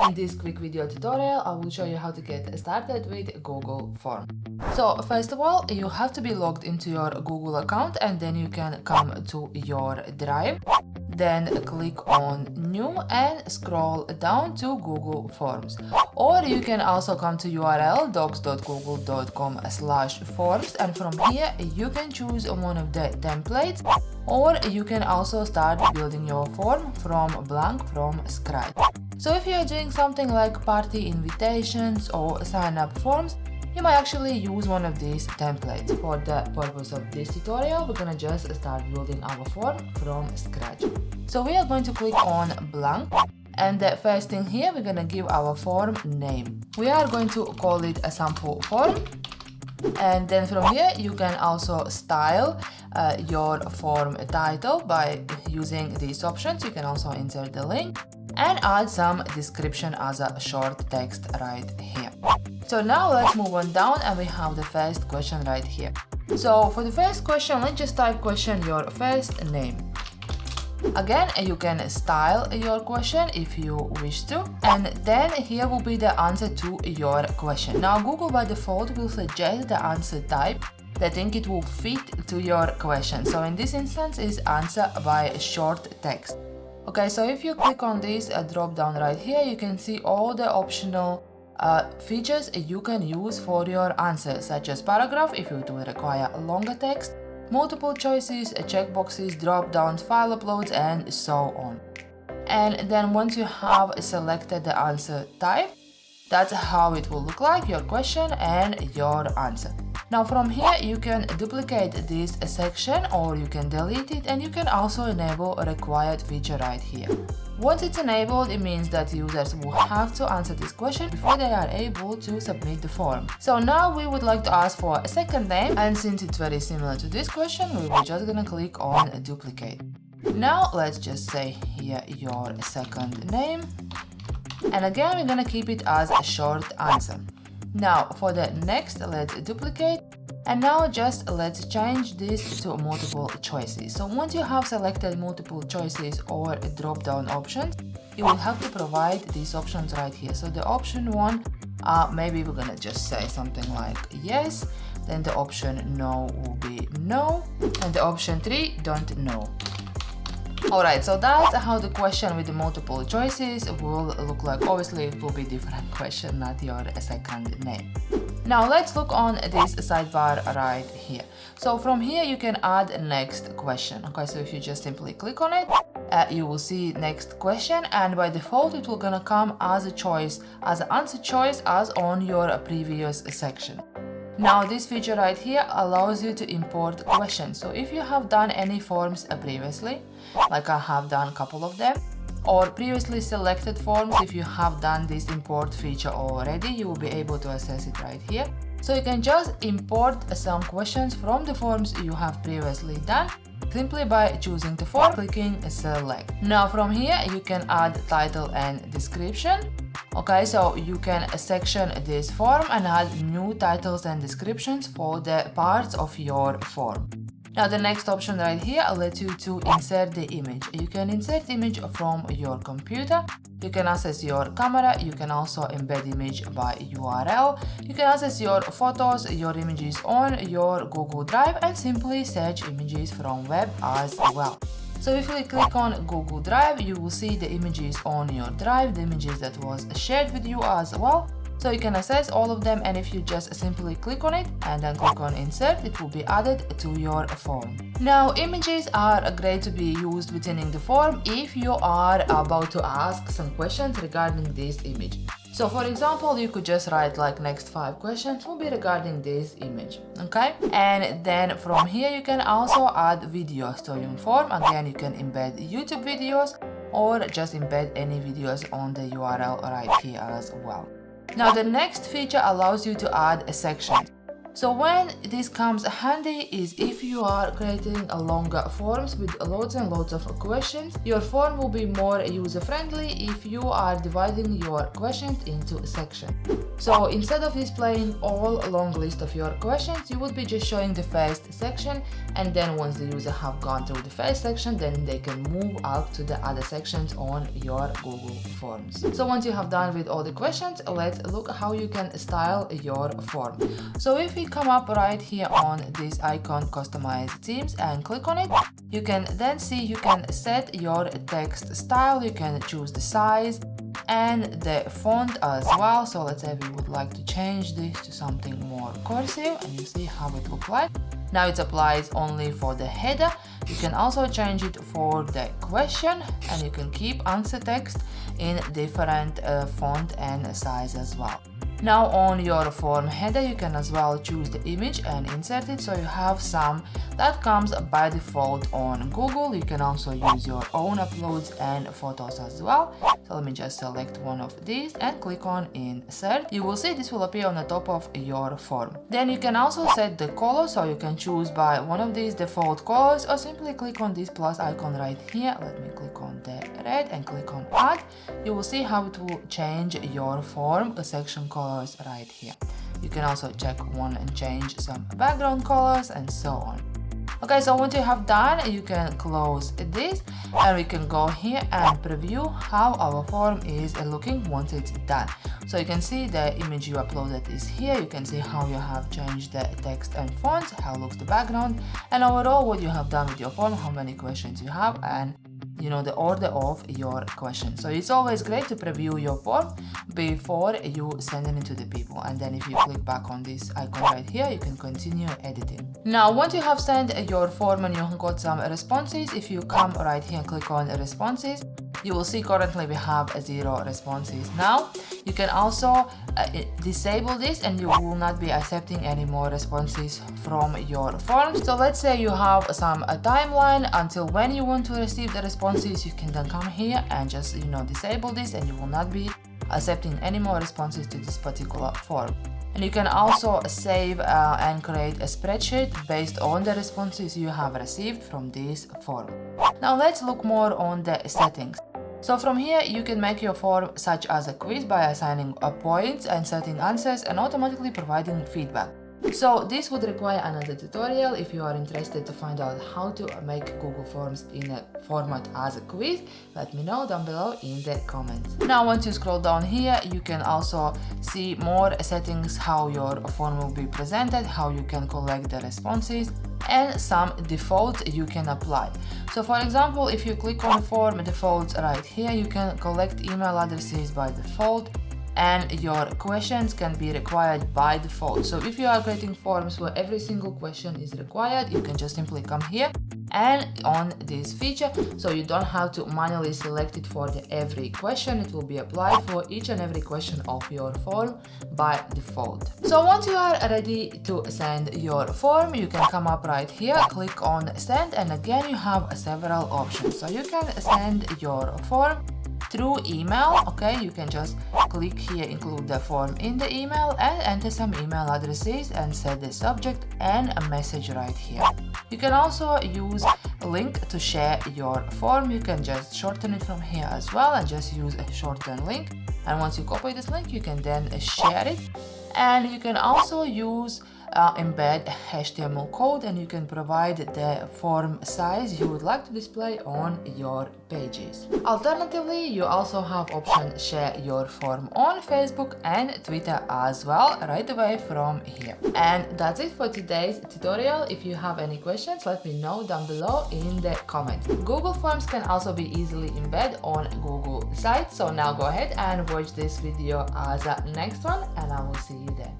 in this quick video tutorial, I will show you how to get started with Google Form. So first of all, you have to be logged into your Google account, and then you can come to your Drive. Then click on New and scroll down to Google Forms. Or you can also come to URL docs.google.com/forms, and from here you can choose one of the templates, or you can also start building your form from blank, from scratch. So if you are doing something like party invitations or sign up forms, you might actually use one of these templates. For the purpose of this tutorial, we're gonna just start building our form from scratch. So we are going to click on blank, and the first thing here, we're gonna give our form name. We are going to call it a sample form, and then from here you can also style your form title by using these options. You can also insert the link and add some description as a short text right here. So now let's move on down, and we have the first question right here. So for the first question, let's just type question your first name. Again, you can style your question if you wish to, and then here will be the answer to your question. Now Google by default will suggest the answer type they think it will fit to your question. So in this instance is answer by short text. Okay, so if you click on this drop down right here, you can see all the optional features you can use for your answer, such as paragraph if you do require longer text, multiple choices, checkboxes, drop downs, file uploads, and so on. And then once you have selected the answer type, that's how it will look like, your question and your answer. Now from here you can duplicate this section, or you can delete it, and you can also enable a required feature right here. Once it's enabled, it means that users will have to answer this question before they are able to submit the form. So now we would like to ask for a second name, and since it's very similar to this question, we were just gonna click on duplicate. Now let's just say here your second name, and again we're gonna keep it as a short answer. Now for the next, let's duplicate, and now just let's change this to multiple choices. So once you have selected multiple choices or drop down options, you will have to provide these options right here. So the option 1, maybe we're gonna just say something like yes, then the option no will be no, and the option 3, don't know. Alright, so that's how the question with the multiple choices will look like. Obviously it will be different question, not your second name. Now let's look on this sidebar right here. So from here you can add next question. Okay, so if you just simply click on it, you will see next question, and by default it will gonna come as a choice, as an answer choice, as on your previous section. Now this feature right here allows you to import questions. So if you have done any forms previously, like I have done a couple of them, or previously selected forms, if you have done this import feature already, you will be able to access it right here. So you can just import some questions from the forms you have previously done simply by choosing the form, clicking select. Now from here you can add title and description. Okay, so you can section this form and add new titles and descriptions for the parts of your form. Now the next option right here lets you to insert the image. You can insert image from your computer, you can access your camera, you can also embed image by URL, you can access your photos, your images on your Google Drive, and simply search images from web as well. So if we click on Google Drive, you will see the images on your drive, the images that was shared with you as well. So you can access all of them, and if you just simply click on it and then click on insert, it will be added to your form. Now images are great to be used within the form if you are about to ask some questions regarding this image. So for example, you could just write like next 5 questions will be regarding this image, okay? And then from here you can also add videos to your form. Again, you can embed YouTube videos or just embed any videos on the URL right here as well. Now the next feature allows you to add a section. So when this comes handy is if you are creating a longer forms with loads and loads of questions, your form will be more user-friendly if you are dividing your questions into sections. So instead of displaying all long list of your questions, you would be just showing the first section, and then once the user have gone through the first section, then they can move up to the other sections on your Google Forms. So once you have done with all the questions, let's look how you can style your form. So if we come up right here on this icon, customize themes, and click on it, you can then see you can set your text style, you can choose the size and the font as well. So let's say we would like to change this to something more cursive, and you see how it looks like. Now it applies only for the header. You can also change it for the question, and you can keep answer text in different font and size as well. Now on your form header, you can as well choose the image and insert it, so you have some that comes by default on Google. You can also use your own uploads and photos as well. So let me just select one of these and click on insert. You will see this will appear on the top of your form. Then you can also set the color, so you can choose by one of these default colors, or simply click on this plus icon right here. Let me click on the red and click on add. You will see how it will change your form section color right here. You can also check one and change some background colors and so on. Okay, so once you have done, you can close this, and we can go here and preview how our form is looking once it's done. So you can see the image you uploaded is here. You can see how you have changed the text and fonts, how looks the background, and overall what you have done with your form, how many questions you have, and the order of your questions. So it's always great to preview your form before you send it to the people. And then if you click back on this icon right here, you can continue editing. Now, once you have sent your form and you have got some responses, if you come right here and click on responses, you will see currently we have 0 responses. Now, you can also disable this, and you will not be accepting any more responses from your form. So let's say you have some timeline until when you want to receive the responses. You can then come here and just disable this, and you will not be accepting any more responses to this particular form. And you can also save and create a spreadsheet based on the responses you have received from this form. Now let's look more on the settings. So from here, you can make your form such as a quiz by assigning points and setting answers and automatically providing feedback. So this would require another tutorial. If you are interested to find out how to make Google Forms in a format as a quiz, let me know down below in the comments. Now once you scroll down here, you can also see more settings, how your form will be presented, how you can collect the responses, and some defaults you can apply. So for example, if you click on form defaults right here, you can collect email addresses by default, and your questions can be required by default. So if you are creating forms where every single question is required, you can just simply come here and on this feature, so you don't have to manually select it for every question. It will be applied for each and every question of your form by default. So once you are ready to send your form, you can come up right here, click on send, and again you have several options. So you can send your form through email. Okay, you can just click here, include the form in the email, and enter some email addresses and set the subject and a message right here. You can also use a link to share your form. You can just shorten it from here as well and just use a shortened link. And once you copy this link, you can then share it. And you can also use embed HTML code, and you can provide the form size you would like to display on your pages. Alternatively, you also have option share your form on Facebook and Twitter as well, right away from here. And that's it for today's tutorial. If you have any questions, let me know down below in the comments. Google Forms can also be easily embedded on Google sites, so now go ahead and watch this video as a next one, and I will see you then.